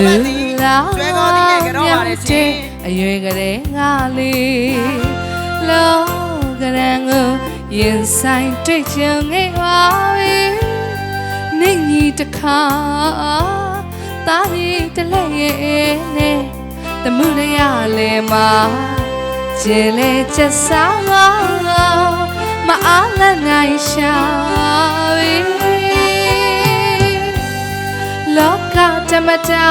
ကျွဲကောသည်နဲ့ကြောက်ပါလေရှင်အရွယ်ကလေးငါလေးလောကရန်ကိုရင်ဆိုင်တွေ့ချင်ခဲ့ပါပြီနေကြီးတစ်ခါသားကြီးတလဲရဲ့နဲ့တမှုရရလေမှာကျဲလေချက်စားမအားလနိုင်ရှာပြီလောကဓမ္မတာ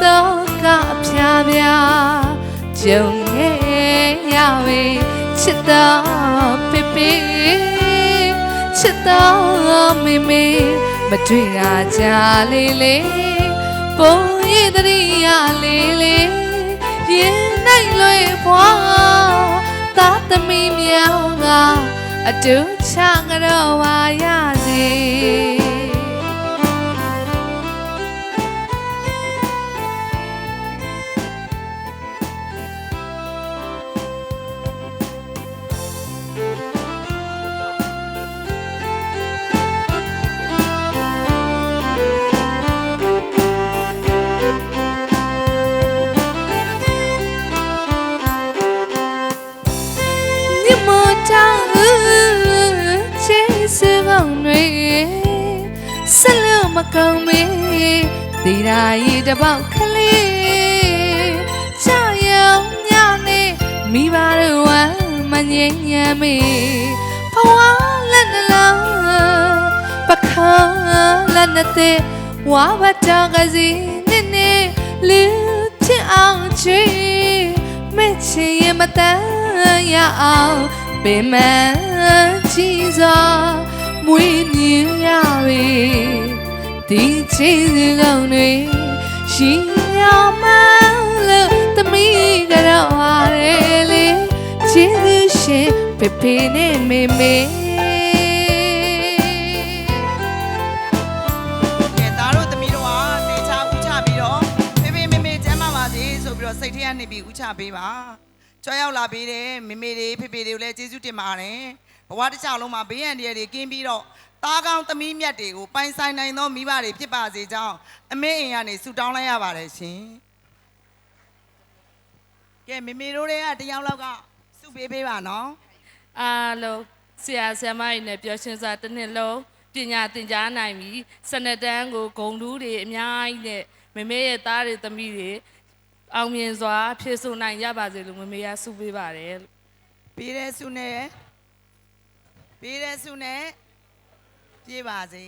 သောကအဖျားပြားကြုံခဲ့ရပြီချစ်တော်ဖေဖေချစ်တော်မေမေမတွေ့ရကြလေးလေးပုံရည်တရိယာလေးလေးရင်နိုင်လွေဖွာသာသမီမြောင်ကအတူချကြတော့ပါရစေဆက်လို့မကောင်းမေးဒီရာရီတပေါက်ကလေးချရောင်ညနေမိဘတို့ဝမ်းမငြိမ်းညမ်းမေးဘဝလက်နှလုံးပခါလက်နဲ့တဲ့ဝါဘတာကစီနေနေလူချစ်အောင်ချီမဲ့ချင်ရင်မတန်ရအောင်ပင်မကြည့်စွာမွေးမြူရပြီဒီချစ်စကောင်းတွေရှင်ရမလို့သမီးကတော့ဟာလေချစ်သူရှင်ဖေဖေနဲ့မေမေကဲသားတို့သမီးတို့ဟာနေချဥချပြီးတော့ဖေဖေမေမေကျမ်းမာပါစေဆိုပြီးတော့စိတ်ထဲကနေပြီးဥချပေးပါကြွရောက်လာပေးတယ်မေမေတွေဖေဖေတွေကိုလည်းကျေးဇူးတင်ပါတယ်ဘဝတစ်ချောင်းလုံးမှာဘေးရန်တွေကင်းပြီးတော့သားကောင်းသမီးမြတ်တွေကိုပိုင်ဆိုင်နိုင်သောမိဘတွေဖြစ်ပါစေကြောင်းအမေအိမ်ကနေဆုတောင်းလိုက်ရပါတယ်ရှင်ကဲမေမေတို့တွေကတယောက်လောက်ကဆုပေးပေးပါနော်အားလုံးဆရာဆရာမတွေနဲ့ပြောရှင်းစွာတစ်နှစ်လုံးပညာသင်ကြားနိုင်ပြီ12တန်းကိုဂုံတူးတွေအများကြီးနဲ့မေမေရဲ့သားတွေသမီးတွေအောင်မြင်စွာဖြည့်ဆို့နိုင်ရပါစေလို့မေမေကဆုပေးပါတယ်လို့ပေးတဲ့ဆုနဲ့ပြေးပါစေ